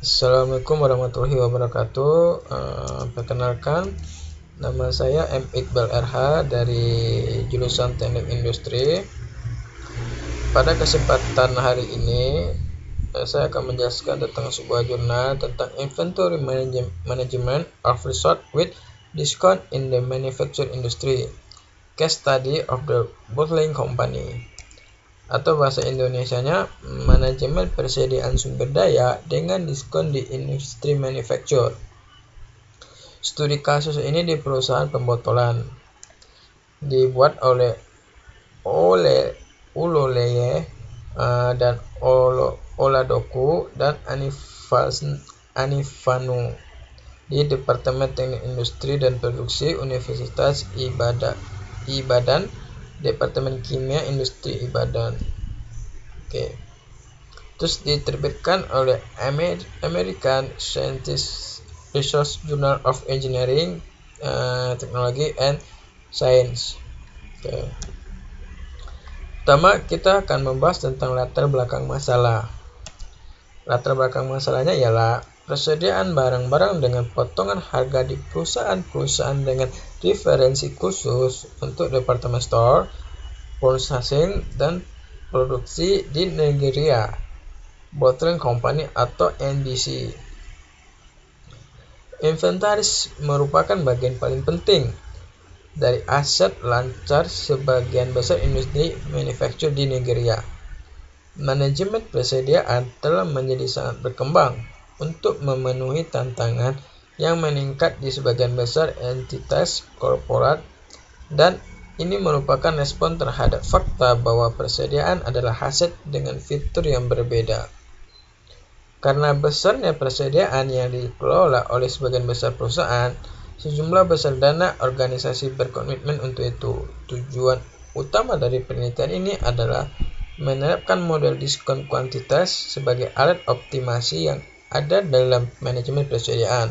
Assalamualaikum warahmatullahi wabarakatuh. Perkenalkan, nama saya M. Iqbal RH dari jurusan Teknik Industri. Pada kesempatan hari ini, saya akan menjelaskan tentang sebuah jurnal tentang Inventory Management of Resource with Discount in the Manufacturing Industry, Case Study of the Bottling Company. Atau bahasa Indonesianya, manajemen persediaan sumber daya dengan diskon di industri manufaktur. Studi kasus ini di perusahaan pembotolan, dibuat oleh Uloleye dan Oladoku dan Anifanu di Departemen Teknik Industri dan Produksi Universitas Ibadan, Departemen Kimia Industri Ibadan. Terus diterbitkan oleh American Scientific Research Journal of Engineering, Technology and Science. Pertama, kita akan membahas tentang latar belakang masalah. Latar belakang masalahnya ialah persediaan barang-barang dengan potongan harga di perusahaan-perusahaan dengan referensi khusus untuk departemen store, processing, dan produksi di Nigeria, Bottling Company atau NBC. Inventaris merupakan bagian paling penting dari aset lancar sebagian besar industri manufaktur di Nigeria. Manajemen persediaan telah menjadi sangat berkembang untuk memenuhi tantangan yang meningkat di sebagian besar entitas korporat, dan ini merupakan respon terhadap fakta bahwa persediaan adalah aset dengan fitur yang berbeda. Karena besarnya persediaan yang dikelola oleh sebagian besar perusahaan, sejumlah besar dana organisasi berkomitmen untuk itu. Tujuan utama dari penelitian ini adalah menerapkan model diskon kuantitas sebagai alat optimasi yang ada dalam manajemen persediaan.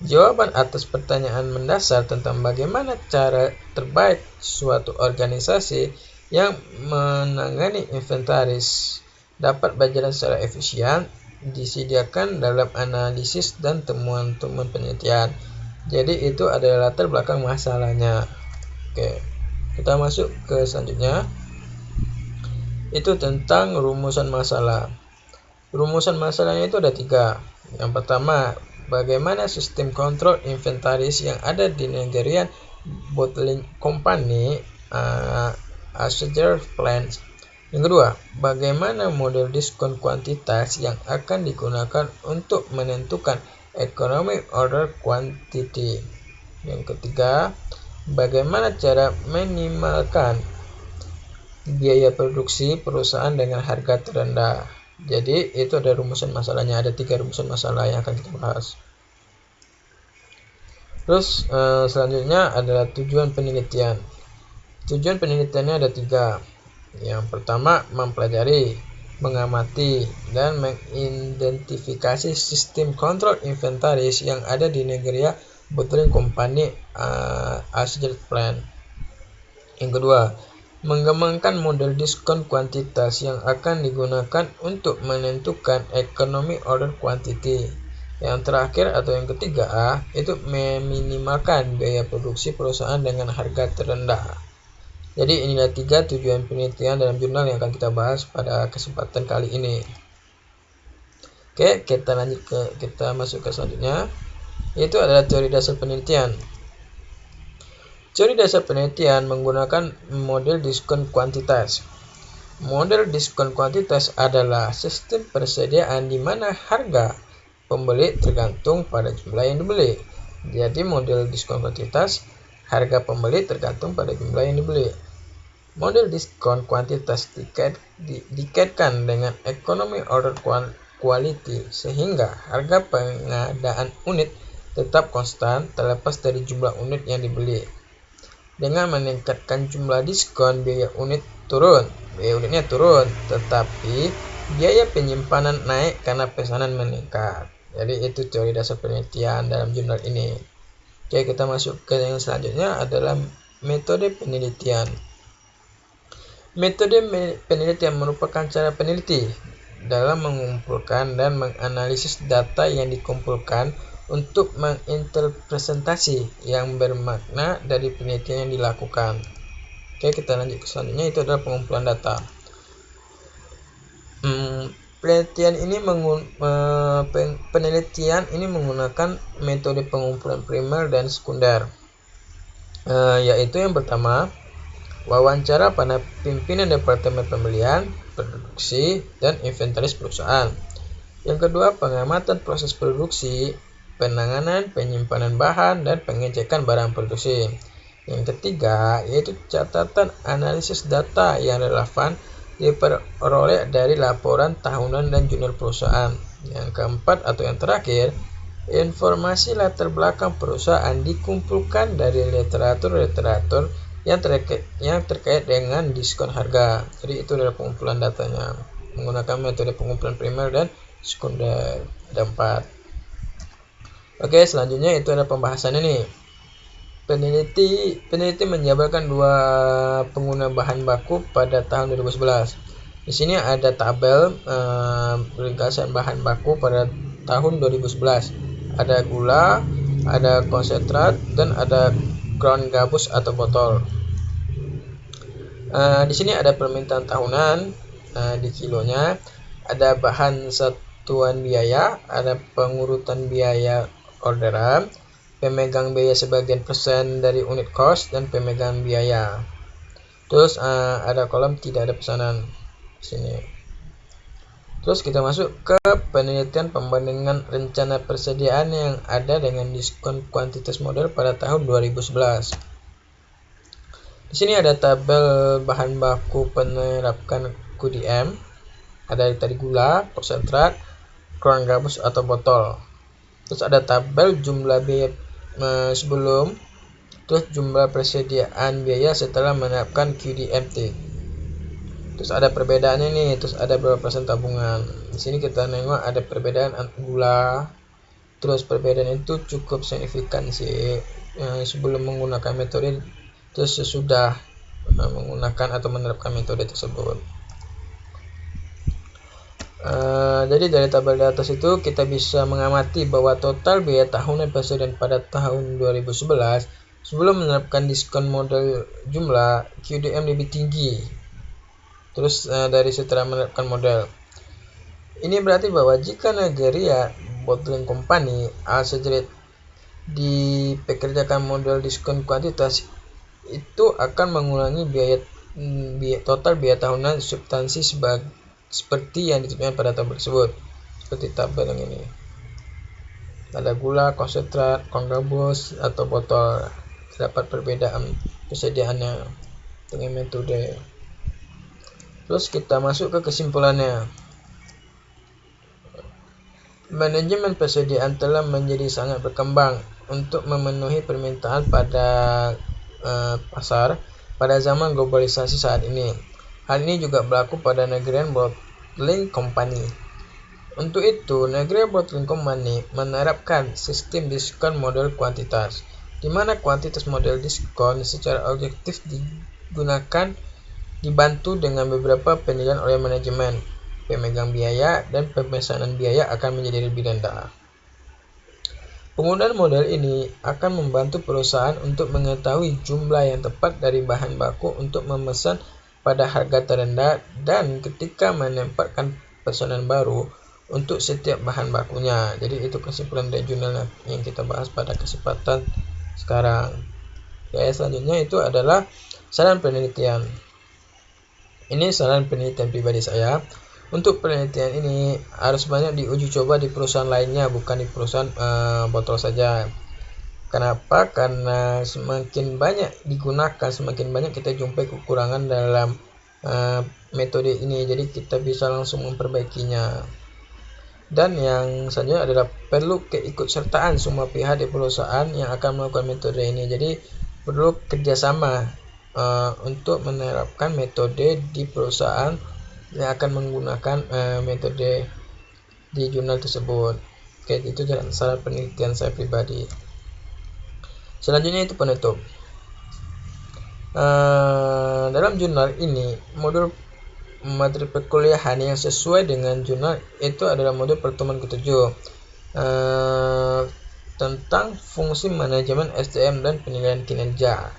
Jawaban atas pertanyaan mendasar tentang bagaimana cara terbaik suatu organisasi yang menangani inventaris dapat berjalan secara efisien disediakan dalam analisis dan temuan-temuan penelitian. Jadi itu adalah latar belakang masalahnya. Kita masuk ke selanjutnya. Itu tentang rumusan masalah. Rumusan masalahnya itu ada 3. Yang pertama, bagaimana sistem kontrol inventaris yang ada di Nigerian Bottling Company Asset Plan. Yang kedua, bagaimana model diskon kuantitas yang akan digunakan untuk menentukan economic order quantity. Yang ketiga, bagaimana cara minimalkan biaya produksi perusahaan dengan harga terendah. Jadi itu ada rumusan masalahnya, ada 3 rumusan masalah yang akan kita bahas. Terus selanjutnya adalah tujuan penelitian. Tujuan penelitiannya ada 3. Yang pertama, mempelajari, mengamati, dan mengidentifikasi sistem kontrol inventaris yang ada di Nigeria Bottling Company Asset Plan. Yang kedua, mengembangkan model diskon kuantitas yang akan digunakan untuk menentukan economic order quantity. Yang terakhir atau yang ketiga itu meminimalkan biaya produksi perusahaan dengan harga terendah. Jadi inilah 3 tujuan penelitian dalam jurnal yang akan kita bahas pada kesempatan kali ini. Kita masuk ke selanjutnya. Itu adalah teori dasar penelitian. Teori dasar penelitian menggunakan model diskon kuantitas. Model diskon kuantitas adalah sistem persediaan di mana harga pembeli tergantung pada jumlah yang dibeli. Jadi model diskon kuantitas, harga pembeli tergantung pada jumlah yang dibeli. Model diskon kuantitas dikaitkan dengan economic order quality sehingga harga pengadaan unit tetap konstan terlepas dari jumlah unit yang dibeli. Dengan meningkatkan jumlah diskon, biaya unitnya turun, tetapi biaya penyimpanan naik karena pesanan meningkat. Jadi itu teori dasar penelitian dalam jurnal ini. Kita masuk ke yang selanjutnya adalah metode penelitian. Metode penelitian merupakan cara peneliti dalam mengumpulkan dan menganalisis data yang dikumpulkan untuk menginterpretasi yang bermakna dari penelitian yang dilakukan. Oke, kita lanjut ke selanjutnya, itu adalah pengumpulan data. Penelitian ini menggunakan metode pengumpulan primer dan sekunder, yaitu yang pertama, wawancara pada pimpinan departemen pembelian, produksi, dan inventaris perusahaan. Yang kedua, pengamatan proses produksi, penanganan, penyimpanan bahan, dan pengecekan barang produksi. Yang ketiga, yaitu catatan analisis data yang relevan diperoleh dari laporan tahunan dan jurnal perusahaan. Yang keempat atau yang terakhir, informasi latar belakang perusahaan dikumpulkan dari literatur yang terkait dengan diskon harga. Jadi itu adalah pengumpulan datanya menggunakan metode pengumpulan primer dan sekunder. Ada 4. Oke, selanjutnya itu ada pembahasan ini. Peneliti menjabarkan 2 pengguna bahan baku pada tahun 2011. Di sini ada tabel ringkasan bahan baku pada tahun 2011. Ada gula, ada konsentrat, dan ada ground gabus atau botol. Di sini ada permintaan tahunan di kilonya, ada bahan satuan biaya, ada pengurutan biaya orderan, pemegang biaya sebagian persen dari unit cost, dan pemegang biaya. Terus ada kolom tidak ada pesanan di sini. Terus kita masuk ke penelitian pembandingan rencana persediaan yang ada dengan diskon kuantitas model pada tahun 2011. Di sini ada tabel bahan baku penerapkan QDM, ada tadi gula, konsentrat, ground gabus atau botol. Terus ada tabel jumlah biaya sebelum, terus jumlah persediaan biaya setelah menerapkan QDMT. Terus ada perbedaannya nih, terus ada berapa persen tabungan. Di sini kita nengok ada perbedaan gula, terus perbedaan itu cukup signifikan sih sebelum menggunakan metode, terus sesudah menggunakan atau menerapkan metode tersebut. Jadi dari tabel di atas itu kita bisa mengamati bahwa total biaya tahunan persediaan pada tahun 2011 sebelum menerapkan diskon model jumlah QDM lebih tinggi terus dari setelah menerapkan model. Ini berarti bahwa jika Nagarija Bottling Company Alsjerit dipekerjakan model diskon kuantitas, itu akan mengurangi total biaya tahunan substansi seperti yang ditunjukkan pada tabel tersebut. Seperti tabel yang ini. Ada gula, konsentrat, ground gabus atau botol. Terdapat perbedaan persediaannya dengan metode. Terus kita masuk ke kesimpulannya. Manajemen persediaan telah menjadi sangat berkembang untuk memenuhi permintaan pada pasar pada zaman globalisasi saat ini. Hal ini juga berlaku pada Nagarija Bottling Company. Untuk itu, Nagarija Bottling Company menerapkan sistem diskon model kuantitas, di mana kuantitas model diskon secara objektif digunakan dibantu dengan beberapa penilaian oleh manajemen, pemegang biaya, dan pemesanan biaya akan menjadi lebih rendah. Penggunaan model ini akan membantu perusahaan untuk mengetahui jumlah yang tepat dari bahan baku untuk memesan pada harga terendah dan ketika menempatkan pesanan baru untuk setiap bahan bakunya. Jadi itu kesimpulan dari jurnal yang kita bahas pada kesempatan sekarang. Ya, selanjutnya itu adalah saran penelitian. Ini saran penelitian pribadi saya. Untuk penelitian ini harus banyak diuji coba di perusahaan lainnya, bukan di perusahaan botol saja. Kenapa? Karena semakin banyak digunakan, semakin banyak kita jumpai kekurangan dalam metode ini. Jadi kita bisa langsung memperbaikinya. Dan yang selanjutnya adalah perlu keikutsertaan semua pihak di perusahaan yang akan melakukan metode ini. Jadi perlu kerjasama untuk menerapkan metode di perusahaan yang akan menggunakan metode di jurnal tersebut. Oke, itu saran penelitian saya pribadi. Selanjutnya itu penutup. Dalam jurnal ini, materi perkuliahan yang sesuai dengan jurnal itu adalah modul pertemuan ke-7 tentang fungsi manajemen SDM dan penilaian kinerja.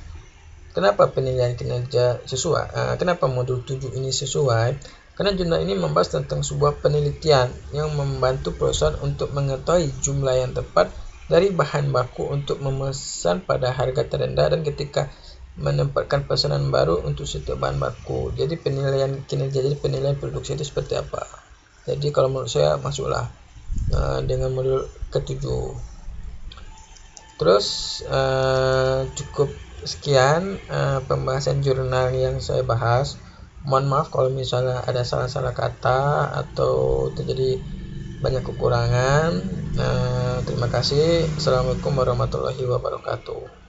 Kenapa penilaian kinerja sesuai? Kenapa modul 7 ini sesuai? Karena jurnal ini membahas tentang sebuah penelitian yang membantu perusahaan untuk mengetahui jumlah yang tepat dari bahan baku untuk memesan pada harga terendah dan ketika menempatkan pesanan baru untuk setiap bahan baku. Jadi penilaian kinerja, jadi penilaian produksi itu seperti apa. Jadi kalau menurut saya masuklah dengan modul ke-7. Terus cukup sekian pembahasan jurnal yang saya bahas. Mohon maaf kalau misalnya ada salah-salah kata atau terjadi banyak kekurangan. Terima kasih. Assalamualaikum warahmatullahi wabarakatuh.